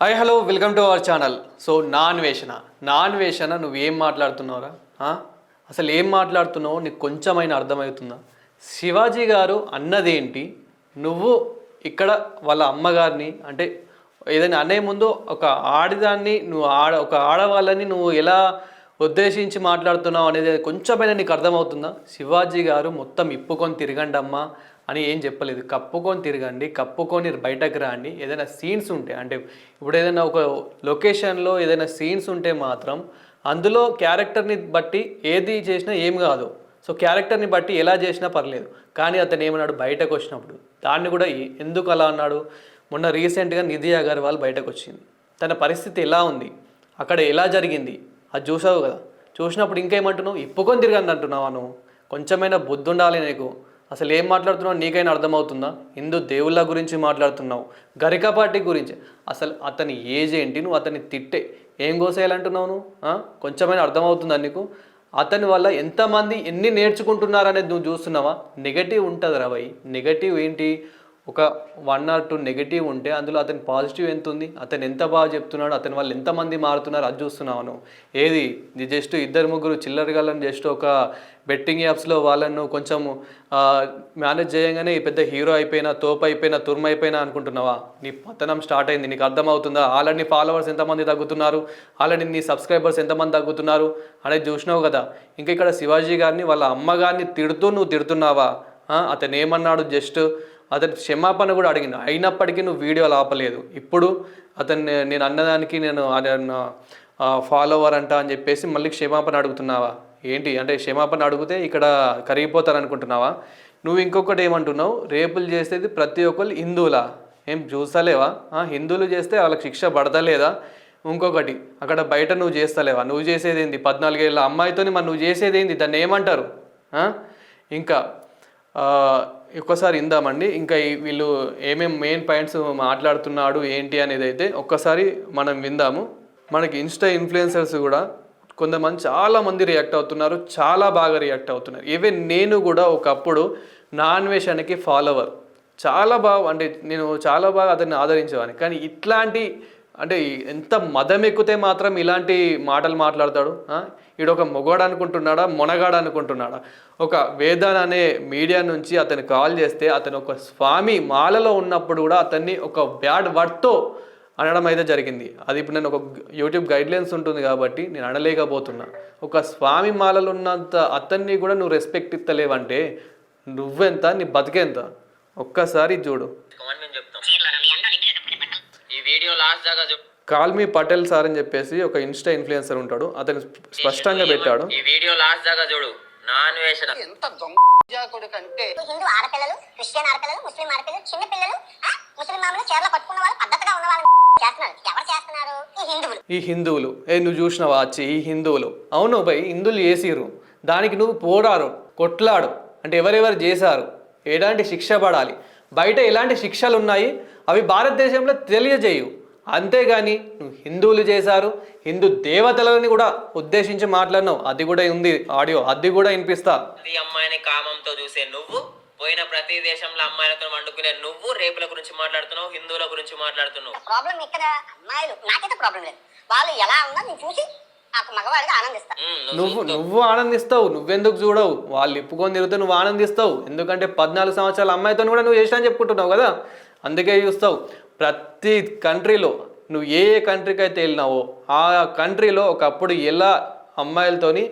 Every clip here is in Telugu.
Hi hello welcome to our channel. So నాన్ వేషణ నువ్వేం మాట్లాడుతున్నావురా? అసలు ఏం మాట్లాడుతున్నావు నీకు కొంచెమైనా అర్థమవుతుందా? శివాజీ గారు అన్నదేంటి? నువ్వు ఇక్కడ వాళ్ళ అమ్మగారిని అంటే ఏదైనా అనే ముందు ఒక ఆడదాన్ని నువ్వు ఒక ఆడవాళ్ళని నువ్వు ఎలా ఉద్దేశించి మాట్లాడుతున్నావు అనేది కొంచెమైనా నీకు అర్థమవుతుందా? శివాజీ గారు మొత్తం ఇప్పుకొని తిరగండమ్మా అని ఏం చెప్పలేదు. కప్పుకొని తిరగండి, కప్పుకొని బయటకు రండి. ఏదైనా సీన్స్ ఉంటే అంటే ఇప్పుడు ఏదైనా ఒక లొకేషన్లో ఏదైనా సీన్స్ ఉంటే మాత్రం అందులో క్యారెక్టర్ని బట్టి ఏది చేసినా ఏం కాదు. సో క్యారెక్టర్ని బట్టి ఎలా చేసినా పర్లేదు. కానీ అతను ఏమన్నాడు బయటకు వచ్చినప్పుడు దాన్ని కూడా ఎందుకు అలా అన్నాడు? మొన్న రీసెంట్గా నిధి అగర్వాల్ బయటకు వచ్చింది. తన పరిస్థితి ఎలా ఉంది, అక్కడ ఎలా జరిగింది అది చూసావు కదా. చూసినప్పుడు ఇంకేమంటున్నావు? ఇప్పుకొని తిరగండి అంటున్నావా నువ్వు? కొంచెమైనా బుద్ధి ఉండాలి నీకు. అసలు ఏం మాట్లాడుతున్నావు నీకైనా అర్థమవుతుందా? హిందూ దేవుళ్ళ గురించి మాట్లాడుతున్నావు, గరికపాటి గురించి. అసలు అతని ఏజ్ ఏంటి? నువ్వు అతన్ని తిట్టే ఏం కోసేయాలంటున్నావు నువ్వు? కొంచెమైనా అర్థమవుతుందా నీకు? అతని వల్ల ఎంతమంది ఎన్ని నేర్చుకుంటున్నారనేది నువ్వు చూస్తున్నావా? నెగటివ్ ఉంటుంది రా భయ్. నెగటివ్ ఏంటి? ఒక 1 or 2 నెగిటివ్ ఉంటే అందులో అతని పాజిటివ్ ఎంత ఉంది, అతను ఎంత బాగా చెప్తున్నాడు, అతని వాళ్ళు ఎంతమంది మారుతున్నారు అది చూస్తున్నావు నువ్వు. ఏది జస్ట్ 2-3 చిల్లరగాళ్ళని జస్ట్ ఒక బెట్టింగ్ యాప్స్లో వాళ్ళను కొంచెం మేనేజ్ చేయగానే పెద్ద హీరో అయిపోయినా, తోపు అయిపోయినా, తుర్మ అయిపోయినా అనుకుంటున్నావా? నీ పతనం స్టార్ట్ అయింది. నీకు అర్థమవుతుందా? ఆల్రెడీ ఫాలోవర్స్ ఎంతమంది తగ్గుతున్నారు, ఆల్రెడీ నీ సబ్స్క్రైబర్స్ ఎంతమంది తగ్గుతున్నారు అనేది చూసినావు కదా. ఇంకా ఇక్కడ శివాజీ గారిని వాళ్ళ అమ్మగారిని తిడుతూ నువ్వు తిడుతున్నావా? అతను ఏమన్నాడు? జస్ట్ అతని క్షమాపణ కూడా అడిగింది, అయినప్పటికీ నువ్వు వీడియోలు ఆపలేదు. ఇప్పుడు అతన్ని నేను అన్నదానికి నేను ఫాలోవర్ అంట అని చెప్పేసి మళ్ళీ క్షమాపణ అడుగుతున్నావా? ఏంటి అంటే క్షమాపణ అడిగితే ఇక్కడ కరిగిపోతారనుకుంటున్నావా? నువ్వు ఇంకొకటి ఏమంటున్నావు? రేపులు చేసేది ప్రతి ఒక్కరు హిందువులా? ఏం చూస్తలేవా? హిందువులు చేస్తే వాళ్ళకి శిక్ష పడతలేదా? ఇంకొకటి అక్కడ బయట నువ్వు చేస్తలేవా? నువ్వు చేసేది ఏంది? 14 ఏళ్ళ అమ్మాయితోని మరి నువ్వు చేసేది ఏంది? దాన్ని ఏమంటారు? ఇంకా ఒక్కసారి ఇందామండి. ఇంకా వీళ్ళు ఏమేమి మెయిన్ పాయింట్స్ మాట్లాడుతున్నాడు ఏంటి అనేది అయితే ఒక్కసారి మనం విందాము. మనకి ఇన్స్టా ఇన్ఫ్లుయెన్సర్స్ కూడా కొంతమంది చాలామంది రియాక్ట్ అవుతున్నారు, చాలా బాగా రియాక్ట్ అవుతున్నారు. ఈవెన్ నేను కూడా ఒకప్పుడు నాన్ వేషానికి ఫాలోవర్, చాలా బాగా అంటే నేను చాలా బాగా అతన్ని ఆదరించేవాడిని. కానీ ఇట్లాంటి అంటే ఎంత మదం ఎక్కితే మాత్రం ఇలాంటి మాటలు మాట్లాడతాడు? ఈడు ఒక మొగోడు అనుకుంటున్నాడా, మొనగాడు అనుకుంటున్నాడా? ఒక వేదన్ అనే మీడియా నుంచి అతను కాల్ చేస్తే అతను ఒక స్వామి మాలలో ఉన్నప్పుడు కూడా అతన్ని ఒక బ్యాడ్ వర్డ్తో అనడం అయితే జరిగింది. అది ఇప్పుడు నేను ఒక యూట్యూబ్ గైడ్లైన్స్ ఉంటుంది కాబట్టి నేను అనలేకపోతున్నా. ఒక స్వామి మాలలో ఉన్నంత అతన్ని కూడా నువ్వు రెస్పెక్ట్ ఇస్తలేవంటే నువ్వెంత, నీ బతికెంత? ఒక్కసారి చూడు. కాల్ మీ పటేల్ సార్ అని చెప్పేసి ఒక ఇన్స్టా ఇన్ఫ్లుయెన్సర్ ఉంటాడు, అతను స్పష్టంగా పెట్టాడు. ఈ వీడియో లాస్ట్ దాకా చూడు. నాన్ వేషణ ఎంత కంటే హిందూ ఆడపిల్లలు, క్రిస్టియన్ ఆడపిల్లలు, ముస్లిం ఆడపిల్లలు, చిన్న పిల్లలు, ముస్లిం మామూలు చీరలు పట్టుకున్న వాళ్ళు, పద్ధతిగా ఉన్న వాళ్ళు చేస్తున్నారు. ఎవరు చేస్తున్నారు? ఈ హిందువులు. నువ్వు చూసినావా వచ్చి ఈ హిందువులు? అవును భయ్, హిందువులు చేసిర్రు, దానికి నువ్వు పోరాడు, కొట్లాడు. అంటే ఎవరెవరు చేశారు, ఎలాంటి శిక్ష పడాలి, బయట ఎలాంటి శిక్షలు ఉన్నాయి అవి భారతదేశంలో తెలియజేయు. అంతేగాని నువ్వు హిందువులు చేశారు, హిందూ దేవతలని కూడా ఉద్దేశించి మాట్లాడినావు. అది కూడా ఉంది ఆడియో, అది కూడా వినిపిస్తా. ప్రతి అమ్మాయిని కామంతో చూసే నువ్వు, పోయిన ప్రతి దేశంలో అమ్మాయిలతో వండుకునే నువ్వు రేపుల గురించి మాట్లాడుతున్నావు, హిందువుల గురించి మాట్లాడుతున్నావు. ప్రాబ్లం ఇక్కడ అమ్మాయిలు, నాకైతే ప్రాబ్లం లేదు. వాళ్ళు ఎలా ఉందో నేను చూసి మగవాడిగా ఆనందిస్తాను. నువ్వు ఆనందిస్తావు, నువ్వెందుకు చూడవు? వాళ్ళు ఇప్పుకొని తిరిగితే నువ్వు ఆనందిస్తావు. ఎందుకంటే 14 సంవత్సరాల అమ్మాయితో కూడా నువ్వు చేసినా చెప్పుకుంటున్నావు కదా, అందుకే చూస్తావు. ప్రతి కంట్రీలో నువ్వు ఏ కంట్రీకి అయితే వెళ్ళినావో ఆ కంట్రీలో ఒకప్పుడు ఎలా అమ్మాయిలతోని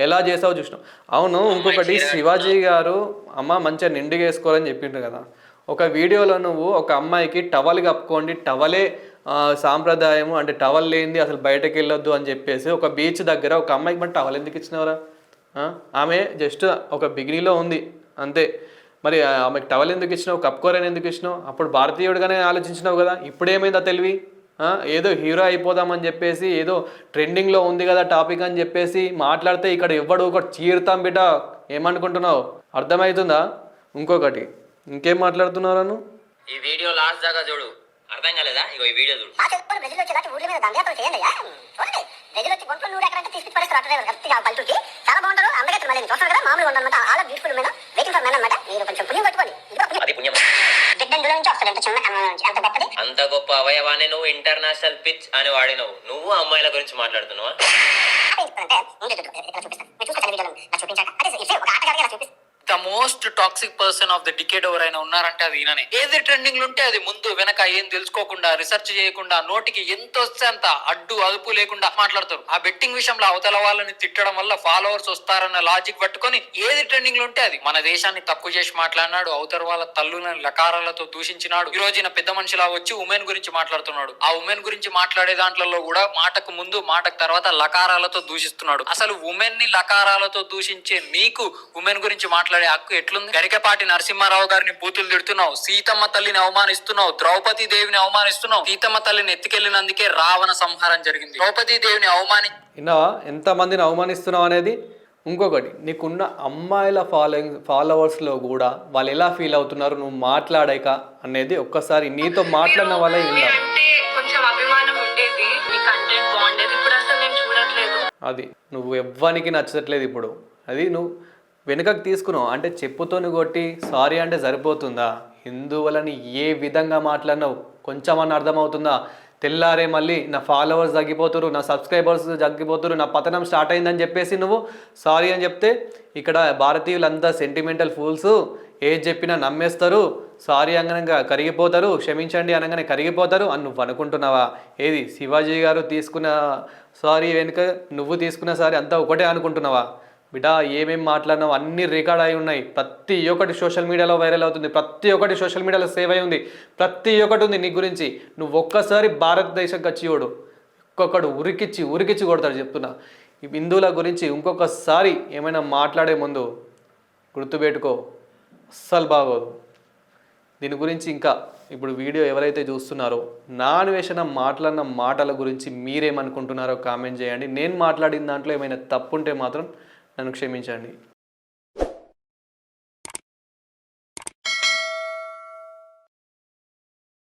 ఎలా చేసావో చూసినావు. అవును, ఇంకొకటి శివాజీ గారు అమ్మ మంచిగా నిండుగా వేసుకోవాలని చెప్పిండ్రు కదా. ఒక వీడియోలో నువ్వు ఒక అమ్మాయికి టవల్ కప్పుకోండి, టవలే సాంప్రదాయము, అంటే టవల్ లేనిది అసలు బయటకు వెళ్ళొద్దు అని చెప్పేసి ఒక బీచ్ దగ్గర ఒక అమ్మాయికి మరి టవల్ ఎందుకు ఇచ్చినవరా? ఆమె జస్ట్ ఒక బిగినీలో ఉంది అంతే. మరి ఆమెకు టవల్ ఎందుకు ఇచ్చినావు, కప్పుకోరని ఎందుకు ఇచ్చినావు? అప్పుడు భారతీయుడిగానే ఆలోచించినావు కదా. ఇప్పుడు ఏమైందా తెలివి? ఏదో హీరో అయిపోదామని చెప్పేసి ఏదో ట్రెండింగ్లో ఉంది కదా టాపిక్ అని చెప్పేసి మాట్లాడితే ఇక్కడ ఎవ్వడు ఒక చీరుతాం బిడ్డ. ఏమనుకుంటున్నావు? అర్థమవుతుందా? ఇంకొకటి ఇంకేం మాట్లాడుతున్నాను? ఈ వీడియో లాస్ట్ దాకా చూడు, అర్థం కాలేదా? ఇగో ఈ వీడియో చూడు. చాలా బాగుంటారు, అందుకే మళ్ళీ చూస్తాను కదా, మామూలుగా ఉండాలన్నమాట. All beautiful men, waiting for men అన్నమాట. మీరు కొంచెం పుణ్యం కట్టుకోండి. అది పుణ్యం. బిడ్డ ఇందులో నుంచి వస్తుంది, ఎంత చిన్న కన్నంలో నుంచి, ఎంత గొప్పది. అంత గొప్ప అవయవాన్ని నువ్వు ఇంటర్నేషనల్ పిచ్ అని వాడినవు. నువ్వు అమ్మాయిల గురించి మాట్లాడుతున్నావా? చూపించాక అదే ఒక ఆటగాడిగా ఇలా చూపిస్తాను. The most toxic person of the decade ఎవరైనా ఉన్నారంటే అది ఈయననే. ఏది ట్రెండింగ్ ఉంటే అది ముందు వెనక ఏం తెలుసుకోకుండా, రీసెర్చ్ చేయకుండా, నోటికి ఎంత వస్తే అంత అడ్డు అదుపు లేకుండా మాట్లాడతారు. ఆ బెట్టింగ్ విషయంలో అవతల వాళ్ళని తిట్టడం వల్ల ఫాలోవర్స్ వస్తారన్న లాజిక్ పట్టుకొని ఏది ట్రెండింగ్ ఉంటే అది. మన దేశాన్ని తక్కువ చేసి మాట్లాడినాడు, అవతల వాళ్ళ తల్లులను లకారాలతో దూషించినాడు. ఈ రోజున పెద్ద మనిషిలా వచ్చి ఉమెన్ గురించి మాట్లాడుతున్నాడు. ఆ ఉమెన్ గురించి మాట్లాడే దాంట్లో కూడా మాటకు ముందు మాటకు తర్వాత లకారాలతో దూషిస్తున్నాడు. అసలు ఉమెన్ ని లకారాలతో దూషించే నీకు ఉమెన్ గురించి మాట్లాడే హక్కు ఎట్లుంది? గరికపాటి నరసింహారావు గారిని బూతులు తిడుతున్నావు, సీతమ్మ తల్లిని అవమానిస్తున్నావు, ద్రౌపది దేవిని అవమానిస్తున్నావు. సీతమ్మ తల్లిని ఎత్తుకెళ్లినందుకే రావణ సంహారం జరిగింది. ద్రౌపది దేవిని విన్నావా ఎంతమందిని అవమానిస్తున్నావు అనేది? ఇంకొకటి, నీకున్న అమ్మాయిల ఫాలోవర్స్లో కూడా వాళ్ళు ఎలా ఫీల్ అవుతున్నారు నువ్వు మాట్లాడాక అనేది ఒక్కసారి నీతో మాట్లాడిన వాళ్ళే విన్నావు. అంటే కొంచెం అభిమానం ఉండేది, మీ కంటెంట్ బాగుండేది, ఇప్పుడు అసలు నేను చూడట్లేదు. అది నువ్వు ఎవ్వనికి నచ్చట్లేదు ఇప్పుడు. అది నువ్వు వెనుకకు తీసుకున్నావు అంటే చెప్పుతోని కొట్టి సారీ అంటే సరిపోతుందా? హిందువులని ఏ విధంగా మాట్లాడినావు కొంచెమన్నా అర్థమవుతుందా? తెల్లారే మళ్ళీ నా ఫాలోవర్స్ తగ్గిపోతురు, నా సబ్స్క్రైబర్స్ తగ్గిపోతురు, నా పతనం స్టార్ట్ అయిందని చెప్పేసి నువ్వు సారీ అని చెప్తే ఇక్కడ భారతీయులంతా సెంటిమెంటల్ ఫూల్స్, ఏది చెప్పినా నమ్మేస్తారు, సారీ అనగా కరిగిపోతారు, క్షమించండి అనగానే కరిగిపోతారు అని నువ్వు అనుకుంటున్నావా? ఏది శివాజీ గారు తీసుకున్న సారీ వెనుక నువ్వు తీసుకున్న సారీ అంతా ఒకటే అనుకుంటున్నావా? బిడ్డా ఏమేమి మాట్లాడినావు అన్నీ రికార్డ్ అయి ఉన్నాయి. ప్రతి ఒక్కటి సోషల్ మీడియాలో వైరల్ అవుతుంది, ప్రతి ఒక్కటి సోషల్ మీడియాలో సేవ్ అయి ఉంది, ప్రతి ఒక్కటి ఉంది నీ గురించి. నువ్వు ఒక్కసారి భారతదేశం కచ్చియోడు ఒక్కొక్కడు ఉరికిచ్చి కొడతాడు. చెప్తున్నా, ఈ హిందువుల గురించి ఇంకొకసారి ఏమైనా మాట్లాడే ముందు గుర్తుపెట్టుకో, అస్సలు బాగోదు. దీని గురించి ఇంకా ఇప్పుడు వీడియో ఎవరైతే చూస్తున్నారో నాన్వేషణ మాట్లాడిన మాటల గురించి మీరేమనుకుంటున్నారో కామెంట్ చేయండి. నేను మాట్లాడిన దాంట్లో ఏమైనా తప్పుంటే మాత్రం నన్ను క్షమించండి.